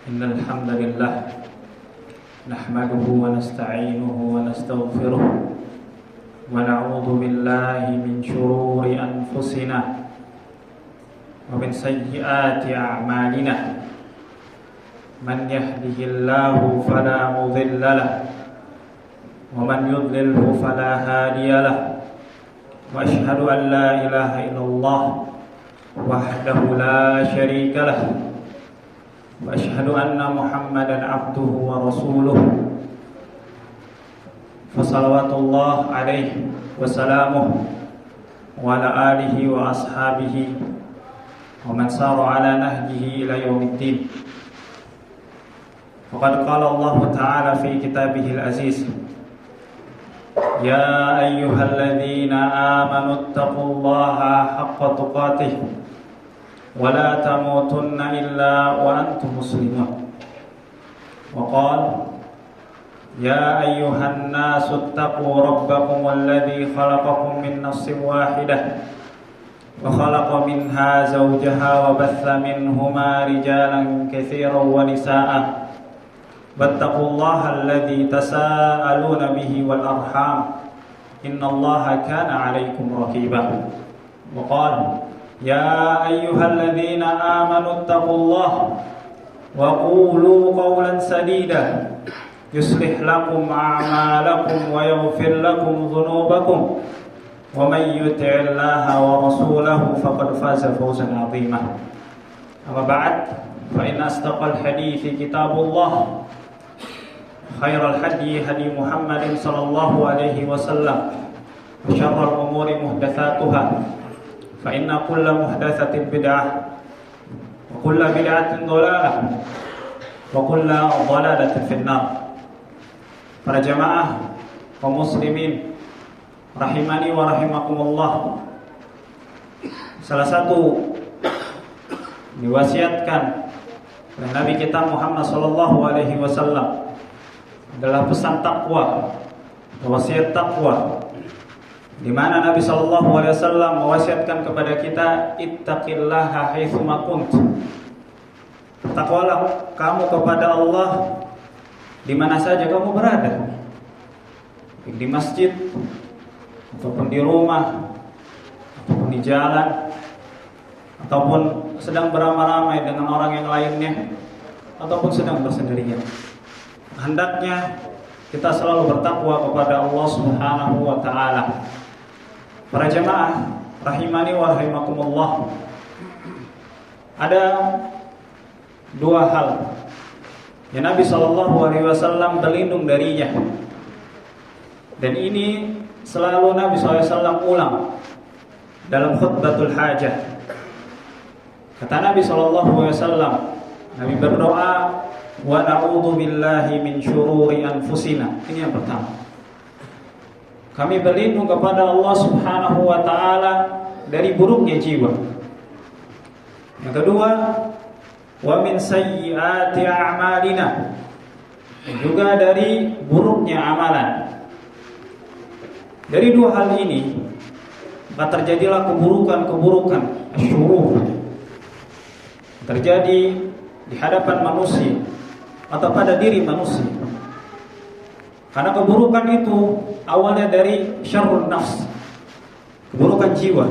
إن الحمد لله نحمده ونستعينه ونستغفره ونعوذ بالله من شرور أنفسنا ومن سيئات أعمالنا من يهده الله فلا مضل له ومن يضلله فلا هادي له وأشهد أن لا إله إلا الله وحده لا شريك له وأشهد أن محمدا عبده ورسوله فصلوات الله عليه وسلامه وعلى آله وأصحابه ومن سار على نهجه إلى يوم الدين. فقد قال الله تعالى في كتابه العزيز: يا أيها الذين آمنوا اتقوا الله حق تقاته ولا تموتن إلا وأنتم مسلمون. وقال: يا أيها الناس اتقوا ربكم الذي خلقكم من نفس واحدة وخلق منها زوجها وبث منهما رجالا كثيرا ونساء واتقوا الله الذي تساءلون به والأرحام إن الله كان عليكم رقيبا. وقال: يا أيها الذين آمنوا اتقوا الله وقولوا قولا سديدا يصلح لكم أعمالكم ويغفر لكم ذنوبكم ومن يطع الله ورسوله فقد فاز فوزا عظيما. أما بعد فإن أصدق الحديث كتاب الله خير الهدي هدي محمد صلى الله عليه وسلم وشر الأمور محدثاتها فإن كل محدثة بدعة وكل بدعة ضلالة وكل ضلالة في النار. Para jamaah kaum muslimin rahimani wa rahimakumullah, salah satu diwasiatkan oleh Nabi kita Muhammad sallallahu alaihi wasallam adalah pesan takwa, wasiat takwa, di mana Nabi sallallahu alaihi wasallam mewasiatkan kepada kita, ittaqillaha haitsu ma kunt. Bertakwalah kamu kepada Allah di mana saja kamu berada, di masjid ataupun di rumah ataupun di jalan ataupun sedang beramai-ramai dengan orang yang lainnya ataupun sedang bersendirian. Hendaknya kita selalu bertakwa kepada Allah Subhanahu wa taala. Para jamaah rahimani wa rahimakumullah, ada dua hal yang Nabi sallallahu alaihi wasallam berlindung darinya, dan ini selalu Nabi SAW ulang dalam khutbatul hajah. Kata Nabi SAW, Nabi berdoa, wa na'udzu billahi min syururi anfusina. Ini yang pertama, kami berlindung kepada Allah Subhanahu wa taala dari buruknya jiwa. Yang kedua, wa min sayyiati a'malina, juga dari buruknya amalan. Dari dua hal ini maka terjadilah keburukan-keburukan, asyurur, terjadi di hadapan manusia atau pada diri manusia. Karena keburukan itu awalnya dari syarrun nafs, keburukan jiwa.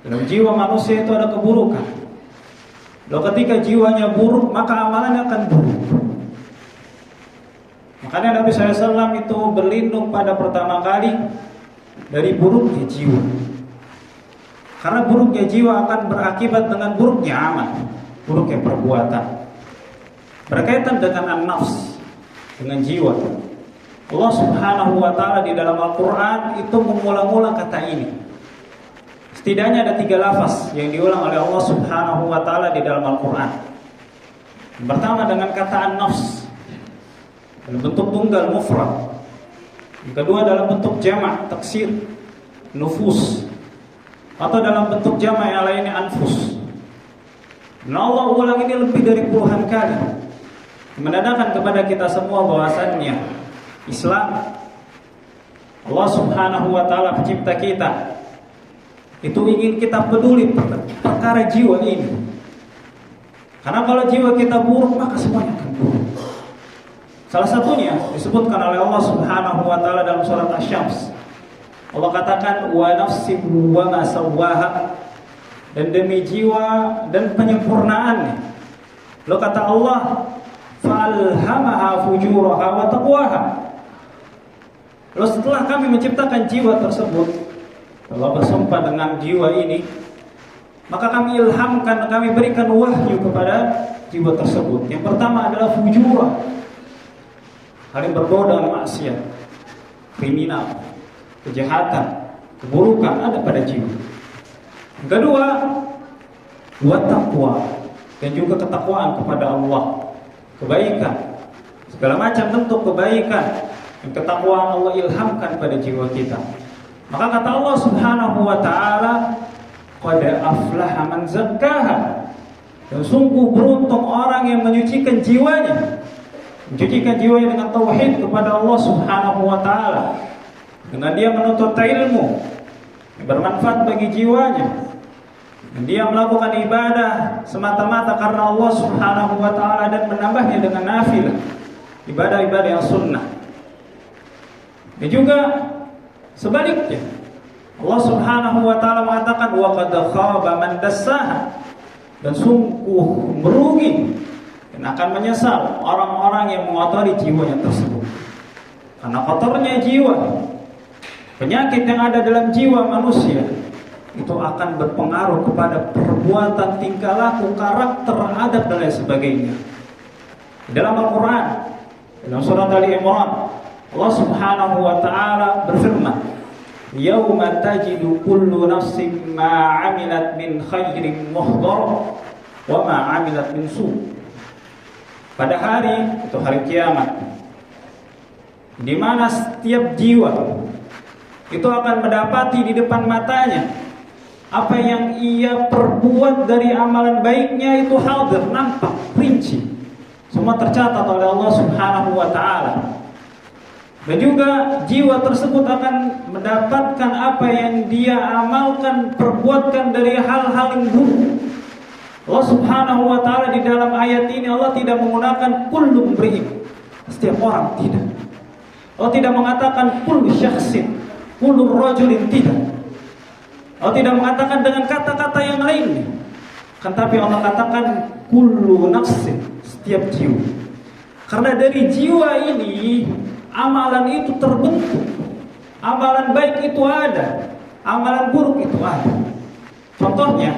Dalam jiwa manusia itu ada keburukan. Lalu ketika jiwanya buruk, maka amalannya akan buruk. Makanya Nabi SAW itu berlindung pada pertama kali dari buruknya jiwa. Karena buruknya jiwa akan berakibat dengan buruknya amal, buruknya perbuatan. Berkaitan dengan an-nafs, dengan jiwa. Allah Subhanahu wa taala di dalam Al-Qur'an itu mengulang-ulang kata ini. Setidaknya ada 3 lafaz yang diulang oleh Allah Subhanahu wa taala di dalam Al-Qur'an. Yang pertama dengan kata an-nafs dalam bentuk tunggal mufrad. Yang kedua dalam bentuk jamak taksir nufus, atau dalam bentuk jamak yang lainnya anfus. Nah, Allah ulang ini lebih dari puluhan kali, menandakan kepada kita semua bahwasannya Islam, Allah Subhanahu wa taala pencipta kita, itu ingin kita peduli perkara jiwa ini. Karena kalau jiwa kita buruk, maka semuanya akan buruk. Salah satunya disebutkan oleh Allah Subhanahu wa taala dalam surat Asy-Syams. Allah katakan wa nafsin wa ma sawwaha, dan demi jiwa dan penyempurnaannya. Lalu kata Allah falhamaha fujuraha wa taqwaha. Lalu setelah kami menciptakan jiwa tersebut, Allah bersumpah dengan jiwa ini, maka kami ilhamkan, kami berikan wahyu kepada jiwa tersebut. Yang pertama adalah fujurah, hal yang berbau dengan maksiat, kriminal, kejahatan, keburukan ada pada jiwa. Yang kedua, wattaqwa, dan juga ketakwaan kepada Allah, kebaikan, segala macam bentuk kebaikan dan ketakwaan Allah ilhamkan pada jiwa kita. Maka kata Allah Subhanahu wa taala, qad aflaha man zakkaha, dan sungguh beruntung orang yang menyucikan jiwanya. Mencucikan jiwanya dengan tauhid kepada Allah Subhanahu wa taala, dengan dia menuntut ilmu yang bermanfaat bagi jiwanya, dan dia melakukan ibadah semata-mata karena Allah Subhanahu wa taala dan menambahnya dengan nafilah, ibadah-ibadah yang sunnah. Dan juga sebaliknya, Allah Subhanahu wa taala mengatakan wa qad khaba man dassaha, dan sungguh merugi dan akan menyesal orang-orang yang mengotori jiwanya tersebut. Karena kotornya jiwa, penyakit yang ada dalam jiwa manusia itu akan berpengaruh kepada perbuatan, tingkah laku, karakter, adab dan lain sebagainya. Dalam Al-Quran, dalam surat Ali Imran, Allah Subhanahu wa taala berfirman, yauma tajidu kullu nafsin ma 'amilat min khairin muhdhar wa ma 'amilat min su'. Pada hari itu hari kiamat, di mana setiap jiwa itu akan mendapati di depan matanya apa yang ia perbuat dari amalan baiknya itu hadir, nampak, rinci, semua tercatat oleh Allah Subhanahu wa taala. Dan juga jiwa tersebut akan mendapatkan apa yang dia amalkan, perbuatkan dari hal-hal yang buruk. Allah Subhanahu wa taala di dalam ayat ini Allah tidak menggunakan kullu mri'in, setiap orang, tidak. Allah tidak mengatakan kullu syakhsin, kullu rajulin, tidak. Allah tidak mengatakan dengan kata-kata yang lainnya. Kan tapi Allah katakan kullu nafsin, setiap jiwa. Karena dari jiwa ini amalan itu terbentuk. Amalan baik itu ada, amalan buruk itu ada. Contohnya,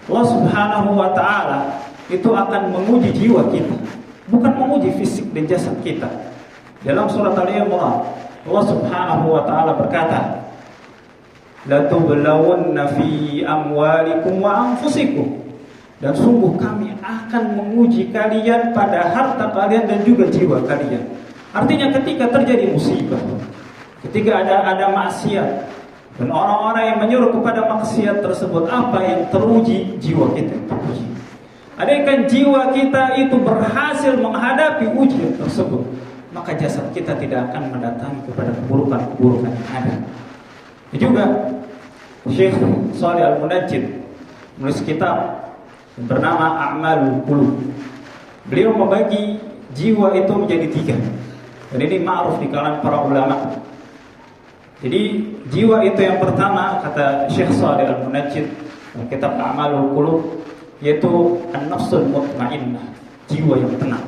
Allah Subhanahu wa taala itu akan menguji jiwa kita, bukan menguji fisik dan jasad kita. Dalam surat Al-Imran, Allah Subhanahu wa taala berkata, la tublawunna fi amwalikum wa anfusikum, dan sungguh kami akan menguji kalian pada harta kalian dan juga jiwa kalian. Artinya ketika terjadi musibah, ketika ada maksiat, dan orang-orang yang menyuruh kepada maksiat tersebut, apa yang teruji? Jiwa kita yang teruji. Andaikan jiwa kita itu berhasil menghadapi ujian tersebut, maka jasad kita tidak akan mendatangi kepada keburukan-keburukan yang ada. Dan juga Syekh Shalih Al-Munajjid menulis kitab yang bernama A'malul Qulub. Beliau membagi jiwa itu menjadi 3. Dan ini ma'ruf di kalangan para ulama. Jadi jiwa itu yang pertama, kata Syekh Shalih Al-Munajjid dalam kitab A'malul Qulub, yaitu an-nafsul mutmainnah, jiwa yang tenang.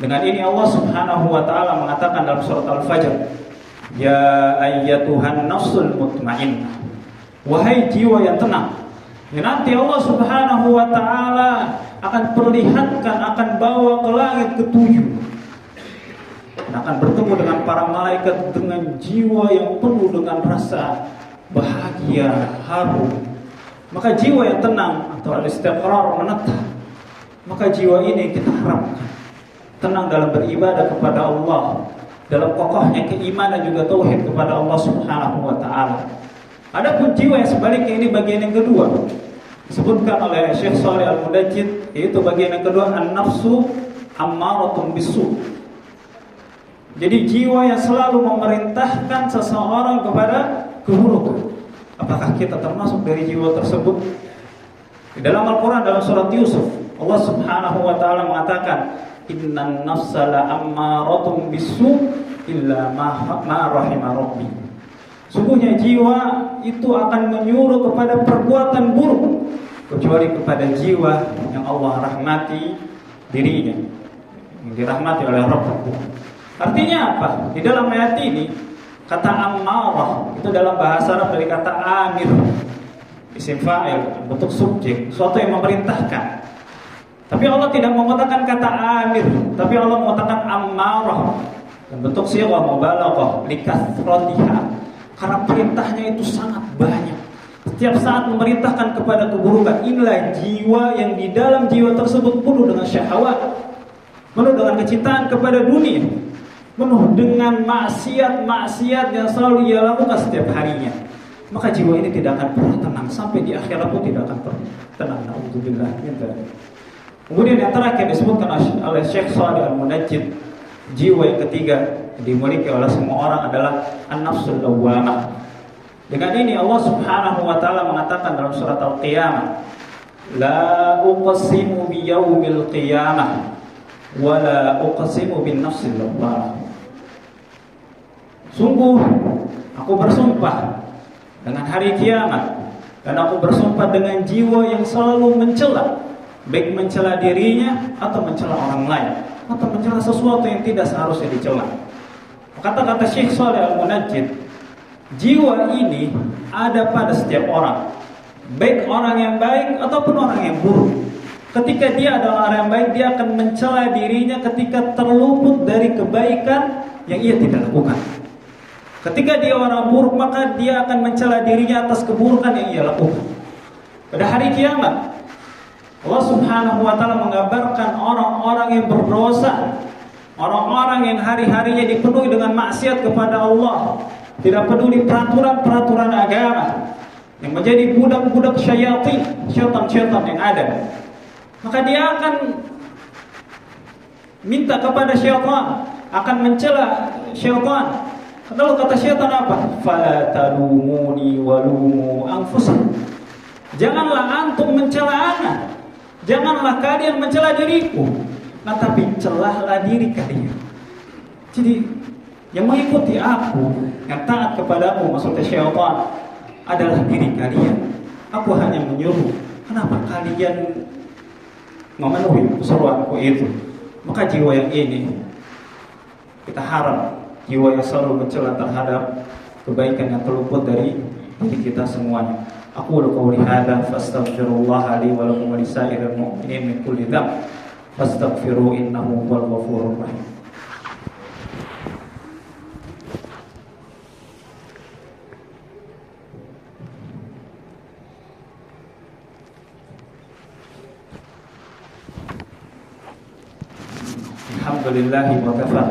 Dengan ini Allah Subhanahu wa taala mengatakan dalam surat Al-Fajr, ya ayyatuhan nafsul mutmainnah, wahai jiwa yang tenang. Ya, nanti Allah Subhanahu wa taala akan perlihatkan, akan bawa ke langit ke-7, dan akan bertemu dengan para malaikat dengan jiwa yang penuh dengan rasa bahagia, haru. Maka jiwa yang tenang atau al-istiqrar, menetap, maka jiwa ini kita harapkan tenang dalam beribadah kepada Allah, dalam kokohnya keimanan juga tauhid kepada Allah Subhanahu wa taala. Adapun jiwa yang sebaliknya, ini bagian yang kedua, disebutkan oleh Syekh Shalih Al-Munajjid, yaitu bagian yang kedua, an-nafsu ammaratun bisu. Jadi jiwa yang selalu memerintahkan seseorang kepada keburukan. Apakah kita termasuk dari jiwa tersebut? Di dalam Al-Quran, dalam surat Yusuf, Allah Subhanahu wa taala mengatakan, "Innan nafsa la'ammaratun bisu illa ma rahima rabbi." Sungguhnya jiwa itu akan menyuruh kepada perbuatan buruk kecuali kepada jiwa yang Allah rahmati dirinya, yang dirahmati oleh Rabb. Artinya apa? Di dalam ayat ini kata ammarah itu dalam bahasa Arab dari kata amir, isim fa'il, bentuk subjek, suatu yang memerintahkan. Tapi Allah tidak mengatakan kata amir, tapi Allah mengatakan ammarah dan bentuk sighah mubalaghah likathratiha. Karena perintahnya itu sangat banyak. Setiap saat memerintahkan kepada keburukan. Inilah jiwa yang di dalam jiwa tersebut penuh dengan syahwat, penuh dengan kecintaan kepada dunia, penuh dengan maksiat-maksiat yang selalu ia lakukan setiap harinya. Maka jiwa ini tidak akan pernah tenang, sampai di akhirat pun tidak akan pernah tenang. Na'udzubillah min dzalik. Kemudian yang terakhir disebutkan oleh Syekh Shalih Al-Munajjid, jiwa yang ketiga dimiliki oleh semua orang adalah an-nafsul lawwamah. Dengan ini Allah Subhanahu wa taala mengatakan dalam surat Al-Qiyamah, la uqsimu biyaumil qiyamah wa la uqsimu bin nafsil lawwamah. Sungguh aku bersumpah dengan hari kiamat, dan aku bersumpah dengan jiwa yang selalu mencela, baik mencela dirinya atau mencela orang lain, atau mencela sesuatu yang tidak seharusnya dicela. Kata-kata Syekh Shalih Al-Munajjid, jiwa ini ada pada setiap orang, baik orang yang baik ataupun orang yang buruk. Ketika dia adalah orang yang baik, dia akan mencela dirinya ketika terluput dari kebaikan yang ia tidak lakukan. Ketika dia orang buruk, maka dia akan mencela dirinya atas keburukan yang ia lakukan. Pada hari kiamat, Allah Subhanahu wa taala menggambarkan orang-orang yang berdosa, orang-orang yang hari-harinya dipenuhi dengan maksiat kepada Allah, tidak peduli peraturan-peraturan agama, yang menjadi budak-budak syaitan, syaitan yang ada. Maka dia akan minta kepada syaitan, akan mencela syaitan. Lalu kata syaitan apa? Fala talumuni walumu anfusakum. Janganlah antum mencela ana, janganlah kalian mencela diriku, nah tapi celahlah diri kalian. Jadi yang mengikuti aku, yang taat kepadaku, maksudnya syaitan, adalah diri kalian. Aku hanya menyuruh. Kenapa kalian memenuhi seruanku itu? Maka jiwa yang ini kita harap jiwa yang selalu mencela terhadap kebaikan yang terluput dari diri kita semuanya. Aku qouli hadza fastaghfirullah li wa lakum wa lisairil mu'minin min kulli dzamb fastaghfiru innahu huwal ghafurur rahim. Alhamdulillahi wa kafa,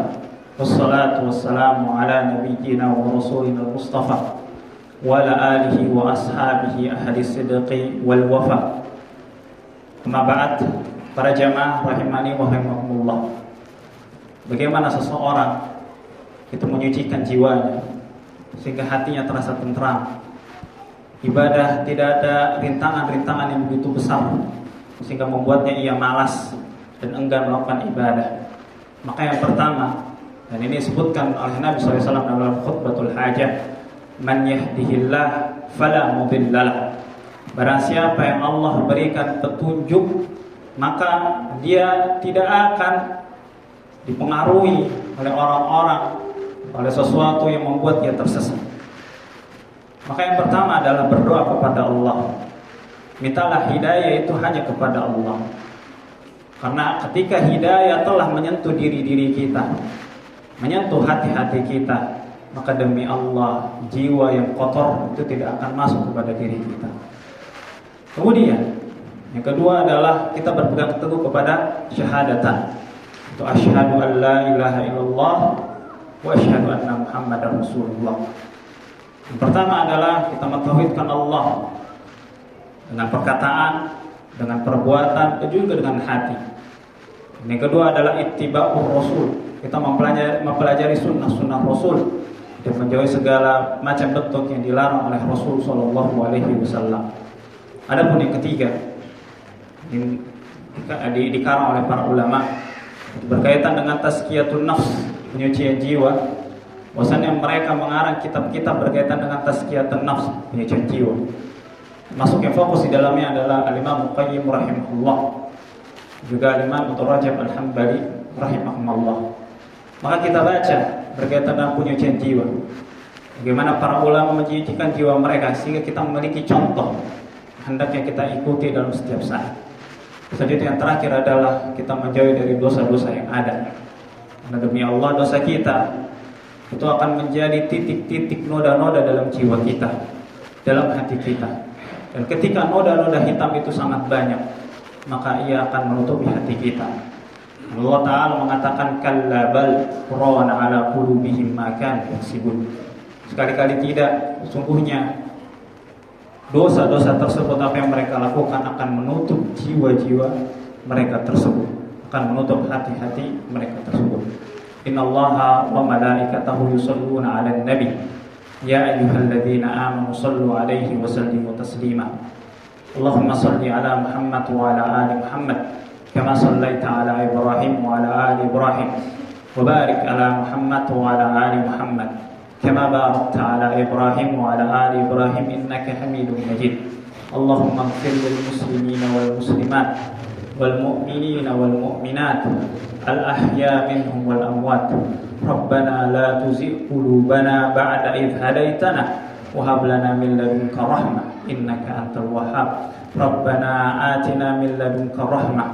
wassalatu wassalamu ala nabiyyina wa rasulina al-mustafa wa ala alihi wa ashabihi ahli sidqi wal wafa. Amma ba'd, para jamaah rahimani wa rahimakumullah. Bagaimana seseorang itu menyucikan jiwanya sehingga hatinya terasa tentram, ibadah tidak ada rintangan-rintangan yang begitu besar sehingga membuatnya ia malas dan enggan melakukan ibadah. Maka yang pertama, dan ini disebutkan oleh Nabi SAW dalam khutbatul hajah, man yahdihillah fala mudhillalah. Barang siapa yang Allah berikan petunjuk, maka dia tidak akan dipengaruhi oleh orang-orang, oleh sesuatu yang membuat dia tersesat. Maka yang pertama adalah berdoa kepada Allah. Mintalah hidayah itu hanya kepada Allah. Karena ketika hidayah telah menyentuh diri-diri kita, menyentuh hati-hati kita, maka demi Allah, jiwa yang kotor itu tidak akan masuk kepada diri kita. Kemudian yang kedua adalah kita berpegang teguh kepada syahadatan. Itu asyhadu an la ilaha illallah wa asyhadu anna Muhammadar Rasulullah. Yang pertama adalah kita mentauhidkan Allah dengan perkataan, dengan perbuatan, dan juga dengan hati. Yang kedua adalah ittiba'ur Rasul. Kita mempelajari sunnah-sunnah Rasul dan menjauhi segala macam bentuk yang dilarang oleh Rasul sallallahu alaihi wasallam. Adapun yang ketiga, yang dikarang oleh para ulama berkaitan dengan tazkiyatun nafs, penyucian jiwa. Bahwasanya mereka mengarang kitab-kitab berkaitan dengan tazkiyatun nafs, penyucian jiwa. Masuk yang fokus di dalamnya adalah Al-Imam Muqayyim rahimahullah, juga Al-Imam Ibnu Rajab Al-Hambali rahimahullah. Maka kita baca berkaitan dengan penyucian jiwa, bagaimana para ulama menyucikan jiwa mereka sehingga kita memiliki contoh hendaknya kita ikuti dalam setiap saat. Selanjutnya yang terakhir adalah kita menjauhi dari dosa-dosa yang ada. Karena demi Allah dosa kita itu akan menjadi titik-titik noda-noda dalam jiwa kita, dalam hati kita. Dan ketika noda-noda hitam itu sangat banyak, maka ia akan menutupi hati kita. Allah Ta'ala mengatakan kalla bal rana ala qulubihim ma kanu yaksibun. Sekali-kali tidak, sesungguhnya dosa-dosa tersebut apa yang mereka lakukan akan menutup jiwa-jiwa mereka tersebut, akan menutup hati-hati mereka tersebut. Innallaha wa malaikatahu yusholluna 'alan nabi ya ayyuhalladzina amanu shallu 'alaihi wa sallimu taslima. Allahumma shalli 'ala Muhammad wa 'ala ali Muhammad kama shallaita 'ala Ibrahim wa 'ala ali Ibrahim wa barik 'ala Muhammad wa 'ala ali Muhammad كما باركت على إبراهيم وعلى آل إبراهيم إنك حميد مجيد. اللهم اغفر للمسلمين والمسلمات والمؤمنين والمؤمنات الأحياء منهم والأموات. ربنا لا تزغ قلوبنا بعد إذ هديتنا وهب لنا من لدنك رحمة إنك أنت الوهاب. ربنا آتنا من لدنك رحمة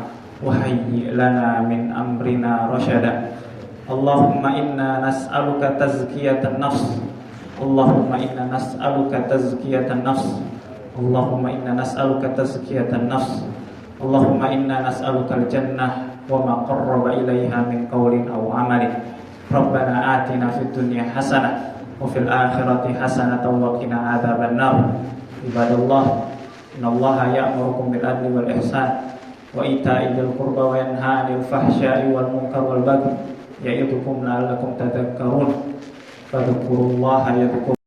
وهيئ لنا من أمرنا رشدا. اللهم إنا نسألك تزكية النفس. اللهم إنا نسألك تزكية النفس. اللهم إنا نسألك تزكية النفس. اللهم إنا نسألك الجنة وما قرب إليها من قول أو عمل. ربنا آتنا في الدنيا حسنة وفي الآخرة حسنة وقنا عذاب النار. عباد الله إن الله يأمركم بالعدل والإحسان وإيتاء ذي القربى وينهى عن الفحشاء والمنكر والبغي يعظكم لعلكم تذكرون فاذكروا الله يذكركم